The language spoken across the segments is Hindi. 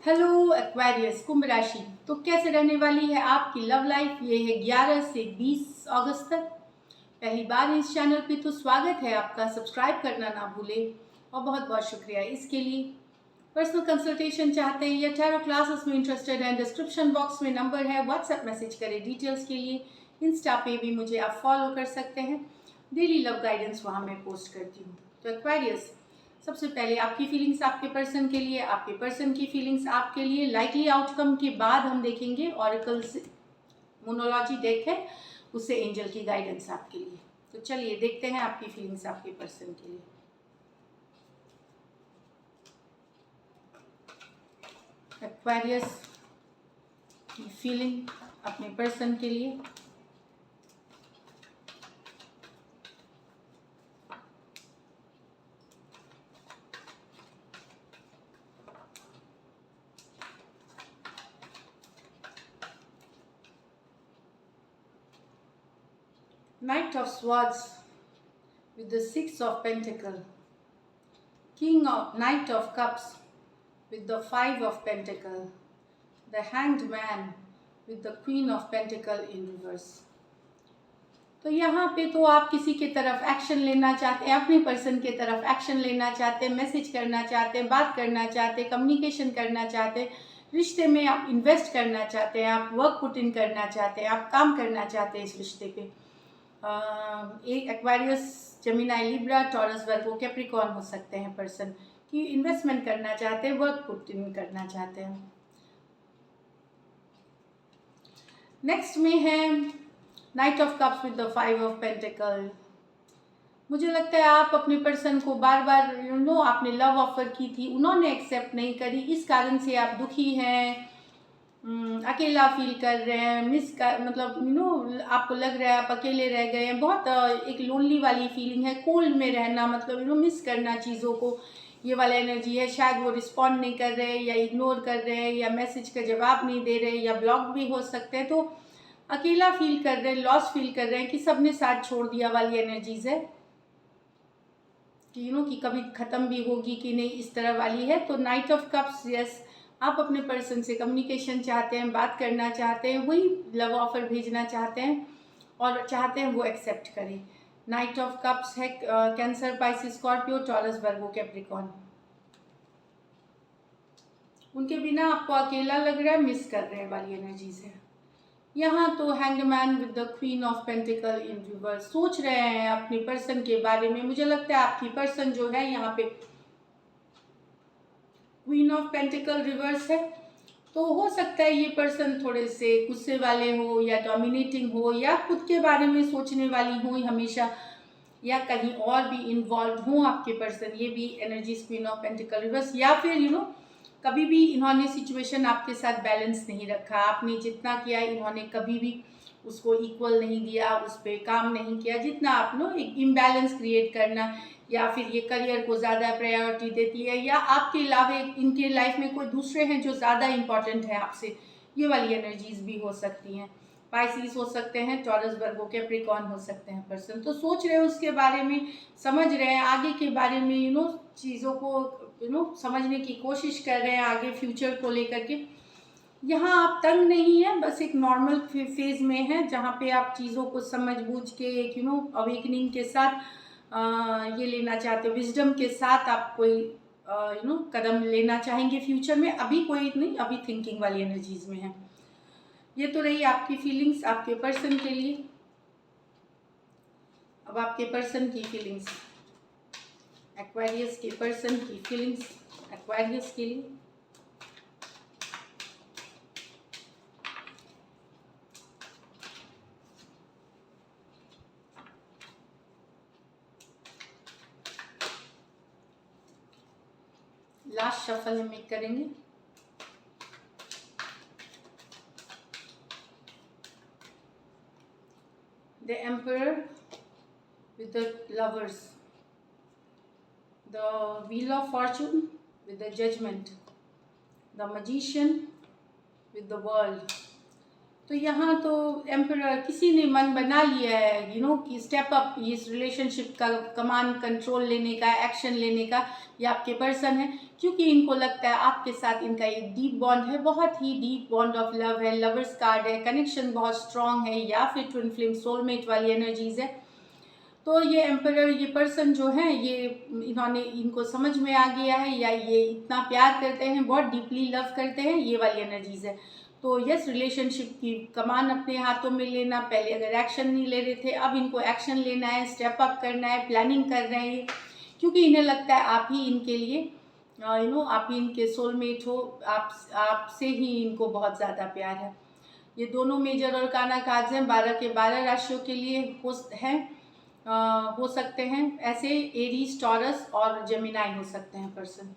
हेलो एक्वेरियस कुंभ राशि। तो कैसे रहने वाली है आपकी लव लाइफ? ये है 11 से 20 अगस्त तक। पहली बार इस चैनल पे तो स्वागत है आपका। सब्सक्राइब करना ना भूलें और बहुत बहुत शुक्रिया इसके लिए। पर्सनल कंसल्टेशन चाहते हैं या टैरो क्लासेस में इंटरेस्टेड हैं, डिस्क्रिप्शन बॉक्स में नंबर है, व्हाट्सएप मैसेज करें डिटेल्स के लिए। इंस्टा पे भी मुझे आप फॉलो कर सकते हैं। डेली लव गाइडेंस वहाँ मैं पोस्ट करती हूँ। तो एक्वेरियस, सबसे पहले आपकी फीलिंग्स आपके पर्सन के लिए, आपके पर्सन की फीलिंग्स आपके लिए। लाइकली आउटकम के बाद हम देखेंगे ऑरिकल से मोनोलॉजी डेक है, उससे एंजल की गाइडेंस आपके लिए। तो चलिए देखते हैं आपकी फीलिंग्स आपके पर्सन के लिए। एक्वेरियस की फीलिंग अपने पर्सन के लिए। Knight of Swords with the Six of Pentacles, Knight of Cups with the Five of Pentacles, the Hanged Man with the Queen of Pentacles in reverse। तो यहाँ पे तो आप किसी के तरफ एक्शन लेना चाहते हैं, अपने पर्सन के तरफ एक्शन लेना चाहते हैं, मैसेज करना चाहते हैं, बात करना चाहते हैं, कम्युनिकेशन करना चाहते हैं, रिश्ते में आप इन्वेस्ट करना चाहते हैं, आप वर्क पुट इन करना चाहते हैं, आप काम करना चाहते हैं इस रिश्ते पे। एक एक्वेरियस, जेमिनी, लिब्रा, टॉरस, वर्गो, कैप्रिकॉर्न हो सकते हैं पर्सन कि इन्वेस्टमेंट करना चाहते हैं, वर्क पुट इन करना चाहते हैं। नेक्स्ट में है night of cups with the five of pentacle. मुझे लगता है आप अपने पर्सन को बार बार आपने लव ऑफर की थी, उन्होंने एक्सेप्ट नहीं करी, इस कारण से आप दुखी हैं, अकेला फील कर रहे हैं, मतलब आपको लग रहा है आप अकेले रह गए हैं। बहुत एक लोनली वाली फीलिंग है, कोल्ड में रहना, मतलब मिस करना चीज़ों को, ये वाला एनर्जी है। शायद वो रिस्पॉन्ड नहीं कर रहे या इग्नोर कर रहे हैं या मैसेज का जवाब नहीं दे रहे या ब्लॉक भी हो सकते हैं। तो अकेला फील कर रहे हैं, लॉस फील कर रहे हैं कि सबने साथ छोड़ दिया वाली एनर्जीज है कि कि कभी ख़त्म भी होगी कि नहीं, इस तरह वाली है। तो नाइट ऑफ कप्स, यस, आप अपने पर्सन से कम्युनिकेशन चाहते हैं, बात करना चाहते हैं, वही लव ऑफर भेजना चाहते हैं और चाहते हैं वो एक्सेप्ट करें। नाइट ऑफ कप्स है कैंसर, पाइसिस, स्कॉर्पियो, टॉरस, वर्गो, कैप्रिकॉर्न। उनके बिना आपको अकेला लग रहा है, मिस कर रहे हैं वाली एनर्जीज है। यहाँ तो hanged man with the queen of pentacle in reverse, सोच रहे हैं अपने पर्सन के बारे में। मुझे लगता है आपकी पर्सन जो है यहाँ पे क्वीन ऑफ पेंटिकल रिवर्स है, तो हो सकता है ये पर्सन थोड़े से गुस्से वाले हो या डोमिनेटिंग हो या खुद के बारे में सोचने वाली हो हमेशा, या कहीं और भी इन्वॉल्व हो आपके पर्सन। ये भी energy queen of pentacle reverse. या फिर कभी भी इन्होंने सिचुएशन आपके साथ बैलेंस नहीं रखा, आपने जितना किया इन्होंने कभी भी उसको इक्वल नहीं दिया, उस पर काम नहीं किया जितना आप एक इम्बैलेंस क्रिएट करना, या फिर ये करियर को ज़्यादा प्रायोरिटी देती है, या आपके अलावा इनके लाइफ में कोई दूसरे हैं जो ज़्यादा इम्पॉर्टेंट है आपसे, ये वाली एनर्जीज भी हो सकती हैं। पाइसिस हो सकते हैं, टॉरस, वर्गो, कैप्रिकॉर्न हो सकते हैं पर्सन। तो सोच रहे हैं उसके बारे में, समझ रहे हैं आगे के बारे में, चीज़ों को समझने की कोशिश कर रहे हैं आगे फ्यूचर को लेकर के। यहाँ आप तंग नहीं है, बस एक नॉर्मल फेज में है जहाँ पे आप चीज़ों को समझ बूझ के एक अवेकनिंग के साथ ये लेना चाहते, विजडम के साथ आप कोई कदम लेना चाहेंगे फ्यूचर में। अभी कोई नहीं, अभी थिंकिंग वाली एनर्जीज में है। ये तो रही आपकी फीलिंग्स आपके पर्सन के लिए। अब आपके पर्सन की फीलिंग्स, एक्वेरियस के पर्सन की फीलिंग्स एक्वेरियस के लिए। लास्ट शफल हम करेंगे। The Emperor with the Lovers, the Wheel of Fortune with the Judgment, the Magician with the World, तो यहाँ तो एम्परर किसी ने मन बना लिया है कि स्टेप अप इस रिलेशनशिप का कमांड कंट्रोल लेने का, एक्शन लेने का। ये आपके पर्सन है, क्योंकि इनको लगता है आपके साथ इनका एक डीप बॉन्ड है, बहुत ही डीप बॉन्ड ऑफ लव है, लवर्स कार्ड है, कनेक्शन बहुत स्ट्रांग है, या फिर ट्विन फ्लेम सोलमेट वाली एनर्जीज है। तो ये एम्परर, ये पर्सन जो है, ये इनको समझ में आ गया है, या ये इतना प्यार करते हैं, बहुत डीपली लव करते हैं, ये वाली एनर्जीज है। तो यस, रिलेशनशिप की कमान अपने हाथों में लेना, पहले अगर एक्शन नहीं ले रहे थे, अब इनको एक्शन लेना है, स्टेप अप करना है, प्लानिंग कर रहे हैं, क्योंकि इन्हें लगता है आप ही इनके लिए आप ही इनके सोलमेट हो, आपसे ही इनको बहुत ज़्यादा प्यार है। ये दोनों मेजर और काना कार्ड्स हैं, 12 के 12 राशियों के लिए हो सकते हैं। ऐसे एरीज, टॉरस और जेमिनाई हो सकते हैं पर्सन।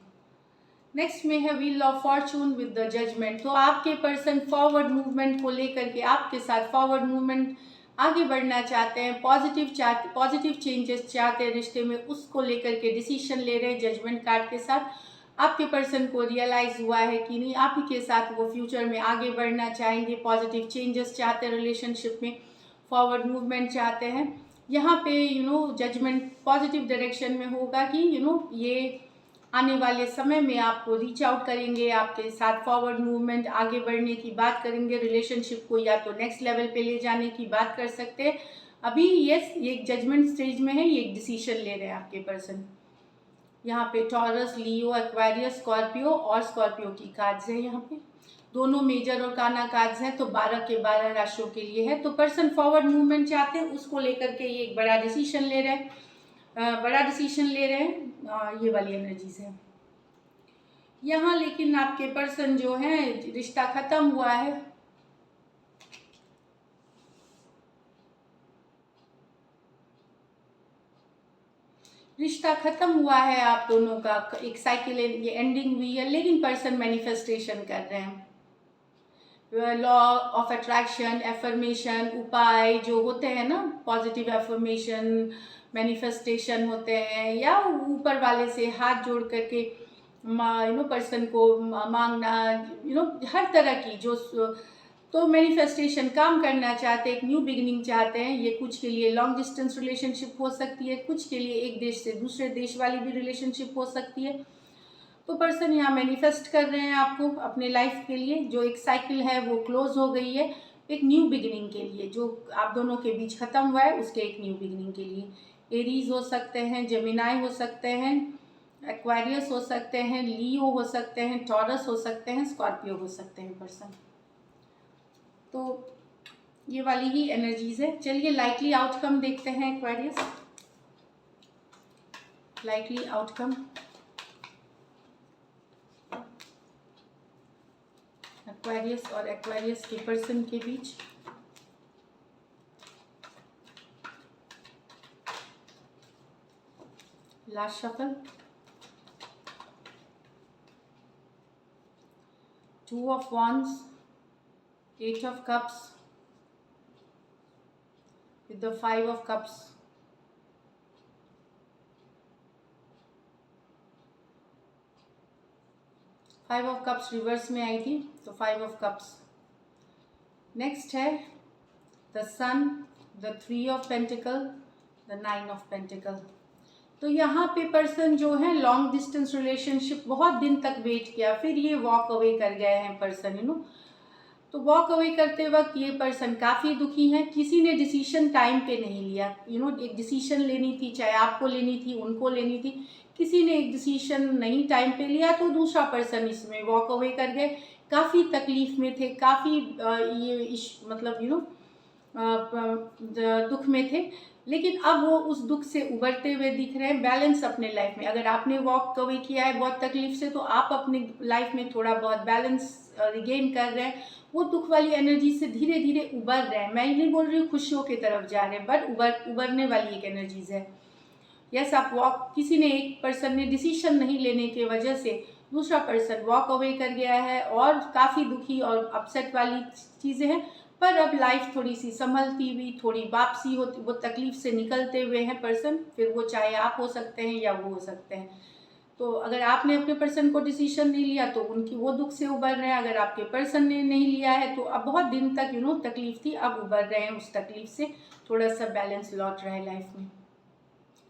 नेक्स्ट में है wheel of fortune with the judgement. तो आपके पर्सन फॉरवर्ड मूवमेंट को लेकर के आपके साथ फॉरवर्ड मूवमेंट आगे बढ़ना चाहते हैं, पॉजिटिव चेंजेस चाहते हैं रिश्ते में, उसको लेकर के डिसीजन ले रहे हैं जजमेंट कार्ड के साथ। आपके पर्सन को रियलाइज हुआ है कि नहीं, आप ही के साथ वो फ्यूचर में आगे बढ़ना चाहेंगे, पॉजिटिव चेंजेस चाहते हैं रिलेशनशिप में, फॉरवर्ड मूवमेंट चाहते हैं। यहाँ पे जजमेंट पॉजिटिव डायरेक्शन में होगा कि ये आने वाले समय में आपको रीच आउट करेंगे, आपके साथ फॉरवर्ड मूवमेंट, आगे बढ़ने की बात करेंगे, रिलेशनशिप को या तो नेक्स्ट लेवल पे ले जाने की बात कर सकते हैं। अभी ये एक जजमेंट स्टेज में है, ये एक डिसीजन ले रहे हैं आपके पर्सन। यहाँ पे टॉरस, लियो, एक्वेरियस, स्कॉर्पियो और स्कॉर्पियो की कार्ड्स है। यहाँ पे दोनों मेजर और काना कार्ड्स हैं, तो 12 के 12 राशियों के लिए है। तो पर्सन फॉरवर्ड मूवमेंट चाहते हैं, उसको लेकर के ये एक बड़ा डिसीजन ले रहे हैं, ये वाली एनर्जीज है यहाँ। लेकिन आपके पर्सन जो है, रिश्ता खत्म हुआ है, आप दोनों का एक साइकिल, ये एंडिंग हुई है, लेकिन पर्सन मैनिफेस्टेशन कर रहे हैं। लॉ ऑफ अट्रैक्शन, एफर्मेशन, उपाय जो होते हैं ना, पॉजिटिव एफर्मेशन, मैनिफेस्टेशन होते हैं, या ऊपर वाले से हाथ जोड़ करके पर्सन को मांगना, हर तरह की जो तो मैनिफेस्टेशन काम करना चाहते हैं, एक न्यू बिगिनिंग चाहते हैं। ये कुछ के लिए लॉन्ग डिस्टेंस रिलेशनशिप हो सकती है, कुछ के लिए एक देश से दूसरे देश वाली भी रिलेशनशिप हो सकती है। तो पर्सन यहाँ मैनिफेस्ट कर रहे हैं आपको अपने लाइफ के लिए, जो एक साइकिल है वो क्लोज हो गई है, एक न्यू बिगिनिंग के लिए, जो आप दोनों के बीच खत्म हुआ है उसके एक न्यू बिगिनिंग के लिए। एरीज हो सकते हैं, जेमिनाई हो सकते हैं, एक्वेरियस हो सकते हैं, लियो हो सकते हैं, टॉरस हो सकते हैं, स्कॉर्पियो हो सकते हैं पर्सन। तो ये वाली ही एनर्जीज है। चलिए लाइकली आउटकम देखते हैं एक्वेरियस। लाइकली आउटकम एक्वेरियस और एक्वेरियस के पर्सन के बीच। Last shuffle, 2 of Wands, 8 of Cups with the 5 of Cups. Five of cups reverse में आई थी, तो 5 of Cups। नेक्स्ट है the sun, the 3 of Pentacle, the 9 of Pentacle। तो यहाँ पे पर्सन जो है लॉन्ग डिस्टेंस रिलेशनशिप, बहुत दिन तक वेट किया, फिर ये वॉक अवे कर गए हैं पर्सन। तो वॉक अवे करते वक्त ये पर्सन काफ़ी दुखी हैं। किसी ने डिसीजन टाइम पे नहीं लिया, एक डिसीजन लेनी थी, चाहे आपको लेनी थी, उनको लेनी थी, किसी ने एक डिसीजन नहीं टाइम पे लिया, तो दूसरा पर्सन इसमें वॉक अवे कर गए। काफ़ी तकलीफ में थे, काफ़ी दुख में थे, लेकिन अब वो उस दुख से उबरते हुए दिख रहे हैं। बैलेंस अपने लाइफ में, अगर आपने वॉक अवे किया है बहुत तकलीफ से, तो आप अपने लाइफ में थोड़ा बहुत बैलेंस रिगेन कर रहे हैं। वो दुख वाली एनर्जी से धीरे धीरे उबर रहे हैं। मैं ये नहीं बोल रही हूँ खुशियों की तरफ जा रहे हैं, बट उबरने वाली एक एनर्जीज है। यस, आप वॉक, किसी ने, एक पर्सन ने डिसीजन नहीं लेने की वजह से दूसरा पर्सन वॉक अवे कर गया है, और काफ़ी दुखी और अपसेट वाली चीज़ें हैं। पर अब लाइफ थोड़ी सी संभलती हुई, थोड़ी वापसी होती, वो तकलीफ से निकलते हुए हैं पर्सन, फिर वो चाहे आप हो सकते हैं या वो हो सकते हैं। तो अगर आपने अपने पर्सन को डिसीजन नहीं लिया तो उनकी वो दुख से उबर रहे हैं, अगर आपके पर्सन ने नहीं लिया है तो अब बहुत दिन तक तकलीफ थी, अब उबर रहे हैं उस तकलीफ से, थोड़ा सा बैलेंस लौट रहा है लाइफ में,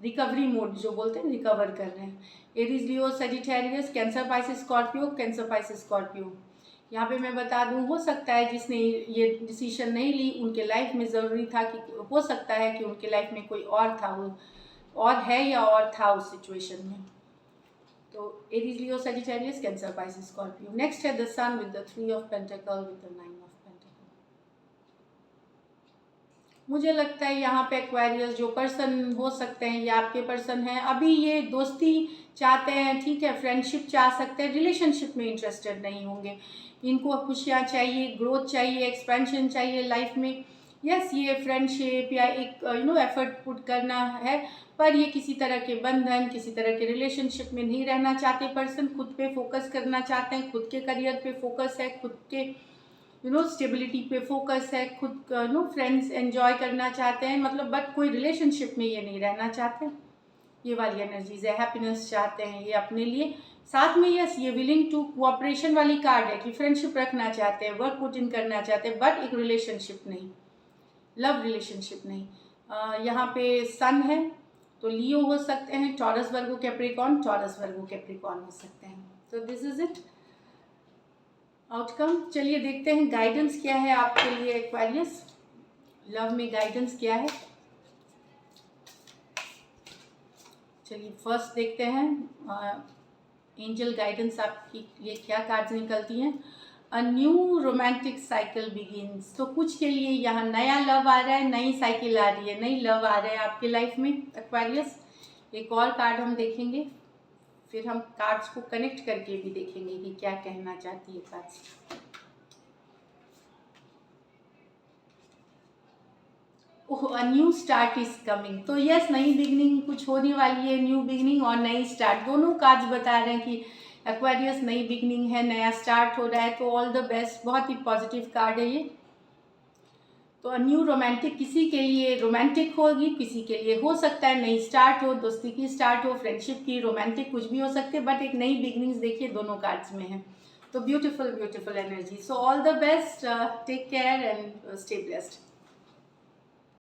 रिकवरी मोड जो बोलते हैं, रिकवर कर रहे हैं। Aries, Leo, Sagittarius, Cancer, Pisces, Scorpio, Cancer, Pisces, Scorpio. यहाँ पे मैं बता दूँ, हो सकता है जिसने ये डिसीजन नहीं ली उनके लाइफ में ज़रूरी था कि, हो सकता है कि उनके लाइफ में कोई और था, वो और है या और था उस सिचुएशन में। तो Aries, Leo, Sagittarius, Cancer, Pisces, Scorpio. Next है the sun with the 3 of pentacle with the 9 of pentacle. मुझे लगता है यहाँ पे एक्वेरियस जो पर्सन हो सकते हैं, ये आपके पर्सन हैं, अभी ये दोस्ती चाहते हैं, ठीक है, फ्रेंडशिप चाह सकते हैं, रिलेशनशिप में इंटरेस्टेड नहीं होंगे। इनको खुशियाँ चाहिए, ग्रोथ चाहिए, एक्सपेंशन चाहिए लाइफ में। यस, ये फ्रेंडशिप या एक एफर्ट पुट करना है, पर ये किसी तरह के बंधन, किसी तरह के रिलेशनशिप में नहीं रहना चाहते पर्सन, खुद पे फोकस करना चाहते हैं, खुद के करियर पे फोकस है, खुद के स्टेबिलिटी पे फोकस है, खुद फ्रेंड्स एंजॉय करना चाहते हैं, मतलब बट कोई रिलेशनशिप में ये नहीं रहना चाहते। ये वाली एनर्जीज है, हैप्पीनेस चाहते हैं ये अपने लिए। साथ में यस, ये विलिंग टू कोऑपरेशन वाली कार्ड है कि फ्रेंडशिप रखना चाहते हैं, वर्क पुट इन करना चाहते हैं, बट एक रिलेशनशिप नहीं, लव रिलेशनशिप नहीं। यहाँ पे सन है तो लियो हो सकते हैं, टॉरस, वर्गो, कैप्रिकॉर्न, टॉरस, वर्गो, कैप्रिकॉर्न हो सकते हैं। तो दिस इज इट आउटकम। चलिए देखते हैं गाइडेंस क्या है आपके लिए एक्वेरियस, लव में गाइडेंस क्या है। चलिए फर्स्ट देखते हैं एंजल गाइडेंस आपकी लिए क्या कार्ड्स निकलती हैं। A new romantic cycle begins, तो कुछ के लिए यहाँ नया लव आ रहा है, नई साइकिल आ रही है, नई लव आ रहा है आपके लाइफ में एक्वेरियस। एक और कार्ड हम देखेंगे, फिर हम कार्ड्स को कनेक्ट करके भी देखेंगे कि क्या कहना चाहती है cards. Oh, a new start is coming, तो यस, नई बिगनिंग कुछ होने वाली है, न्यू बिगनिंग और नई स्टार्ट, दोनों कार्ड्स बता रहे हैं कि एक्वेरियस नई बिगनिंग है, नया स्टार्ट हो रहा है, तो ऑल द बेस्ट, बहुत ही पॉजिटिव कार्ड है ये। तो न्यू रोमांटिक किसी के लिए रोमांटिक होगी, किसी के लिए हो सकता है नई स्टार्ट हो, दोस्ती की स्टार्ट हो, फ्रेंडशिप की, रोमांटिक कुछ भी हो सकते हैं, बट एक नई बिगनिंग्स देखिए दोनों कार्ड्स में है। तो beautiful beautiful energy. So all the best, take care and stay blessed.